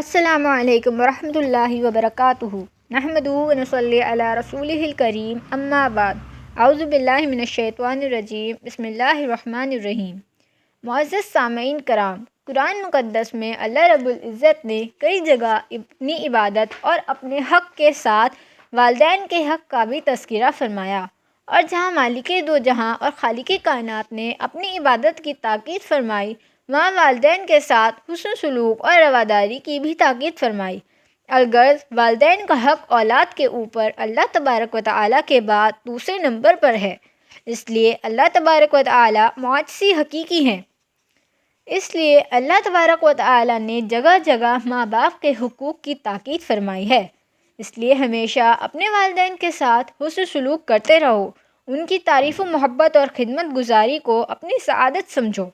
السلام علیکم ورحمۃ اللہ وبرکاتہ۔ نحمدہ و نصلی علی رسولہ الکریم، اما بعد، اعوذ باللہ من الشیطان الرجیم، بسم اللہ الرحمن الرحیم۔ معزز سامعین کرام، قرآن مقدس میں اللہ رب العزت نے کئی جگہ اپنی عبادت اور اپنے حق کے ساتھ والدین کے حق کا بھی تذکرہ فرمایا، اور جہاں مالک دو جہاں اور خالق کائنات نے اپنی عبادت کی تاکید فرمائی، وہاں والدین کے ساتھ حسن سلوک اور رواداری کی بھی تاکید فرمائی۔ الغرض والدین کا حق اولاد کے اوپر اللہ تبارک و تعالیٰ کے بعد دوسرے نمبر پر ہے، اس لیے اللہ تبارک و تعالیٰ معاشی حقیقی ہیں۔ اس لیے اللہ تبارک و تعالیٰ نے جگہ جگہ ماں باپ کے حقوق کی تاکید فرمائی ہے۔ اس لیے ہمیشہ اپنے والدین کے ساتھ حسن سلوک کرتے رہو، ان کی تعریف و محبت اور خدمت گزاری کو اپنی سعادت سمجھو۔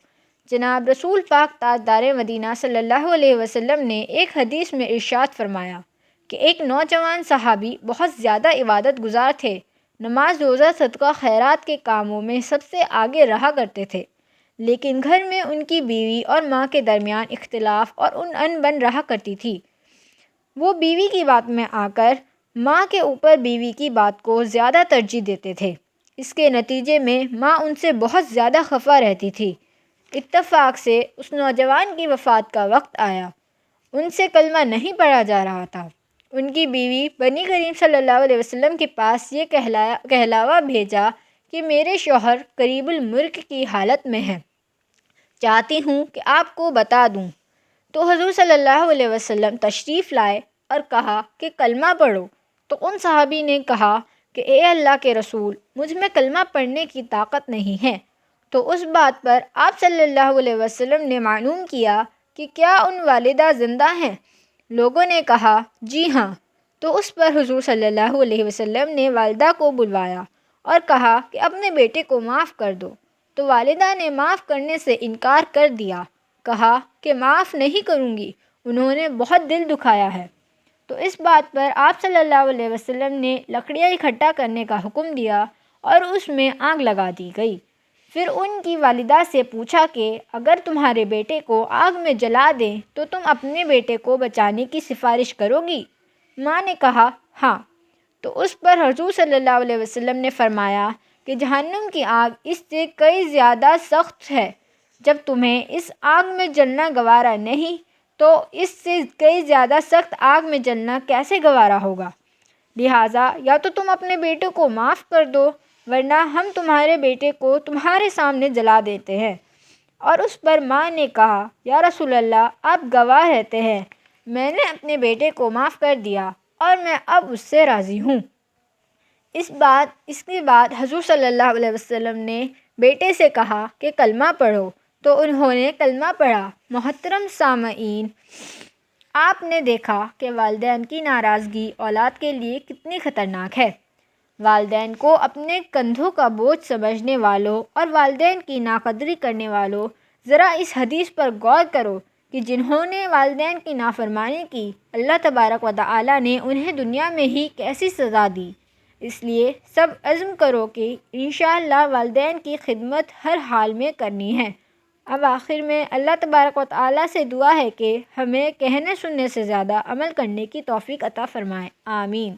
جناب رسول پاک تاجدار مدینہ صلی اللہ علیہ وسلم نے ایک حدیث میں ارشاد فرمایا کہ ایک نوجوان صحابی بہت زیادہ عبادت گزار تھے، نماز روزہ صدقہ خیرات کے کاموں میں سب سے آگے رہا کرتے تھے، لیکن گھر میں ان کی بیوی اور ماں کے درمیان اختلاف اور ان بن رہا کرتی تھی۔ وہ بیوی کی بات میں آ کر ماں کے اوپر بیوی کی بات کو زیادہ ترجیح دیتے تھے۔ اس کے نتیجے میں ماں ان سے بہت زیادہ خفا رہتی تھی۔ اتفاق سے اس نوجوان کی وفات کا وقت آیا، ان سے کلمہ نہیں پڑھا جا رہا تھا۔ ان کی بیوی نبی کریم صلی اللہ علیہ وسلم کے پاس یہ کہلاوا بھیجا کہ میرے شوہر قریب المرگ کی حالت میں ہیں، چاہتی ہوں کہ آپ کو بتا دوں۔ تو حضور صلی اللہ علیہ وسلم تشریف لائے اور کہا کہ کلمہ پڑھو۔ تو ان صحابی نے کہا کہ اے اللہ کے رسول، مجھ میں کلمہ پڑھنے کی طاقت نہیں ہے۔ تو اس بات پر آپ صلی اللہ علیہ وسلم نے معلوم کیا کہ کیا ان والدہ زندہ ہیں؟ لوگوں نے کہا جی ہاں۔ تو اس پر حضور صلی اللہ علیہ وسلم نے والدہ کو بلوایا اور کہا کہ اپنے بیٹے کو معاف کر دو۔ تو والدہ نے معاف کرنے سے انکار کر دیا، کہا کہ معاف نہیں کروں گی، انہوں نے بہت دل دکھایا ہے۔ تو اس بات پر آپ صلی اللہ علیہ وسلم نے لکڑیاں اکٹھا کرنے کا حکم دیا اور اس میں آگ لگا دی گئی۔ پھر ان کی والدہ سے پوچھا کہ اگر تمہارے بیٹے کو آگ میں جلا دیں تو تم اپنے بیٹے کو بچانے کی سفارش کرو گی؟ ماں نے کہا ہاں۔ تو اس پر حضور صلی اللہ علیہ وسلم نے فرمایا کہ جہنم کی آگ اس سے کئی زیادہ سخت ہے، جب تمہیں اس آگ میں جلنا گوارا نہیں تو اس سے کئی زیادہ سخت آگ میں جلنا کیسے گوارا ہوگا؟ لہٰذا یا تو تم اپنے بیٹے کو معاف کر دو، ورنہ ہم تمہارے بیٹے کو تمہارے سامنے جلا دیتے ہیں۔ اور اس پر ماں نے کہا یا رسول اللہ، آپ گواہ رہتے ہیں، میں نے اپنے بیٹے کو معاف کر دیا اور میں اب اس سے راضی ہوں۔ اس کے بعد حضور صلی اللہ علیہ وسلم نے بیٹے سے کہا کہ کلمہ پڑھو، تو انہوں نے کلمہ پڑھا۔ محترم سامعین، آپ نے دیکھا کہ والدین کی ناراضگی اولاد کے لیے کتنی خطرناک ہے۔ والدین کو اپنے کندھوں کا بوجھ سمجھنے والوں اور والدین کی ناقدری کرنے والوں، ذرا اس حدیث پر غور کرو کہ جنہوں نے والدین کی نافرمانی کی، اللہ تبارک و تعالیٰ نے انہیں دنیا میں ہی کیسی سزا دی۔ اس لیے سب عزم کرو کہ انشاءاللہ والدین کی خدمت ہر حال میں کرنی ہے۔ اب آخر میں اللہ تبارک و تعالیٰ سے دعا ہے کہ ہمیں کہنے سننے سے زیادہ عمل کرنے کی توفیق عطا فرمائے، آمین۔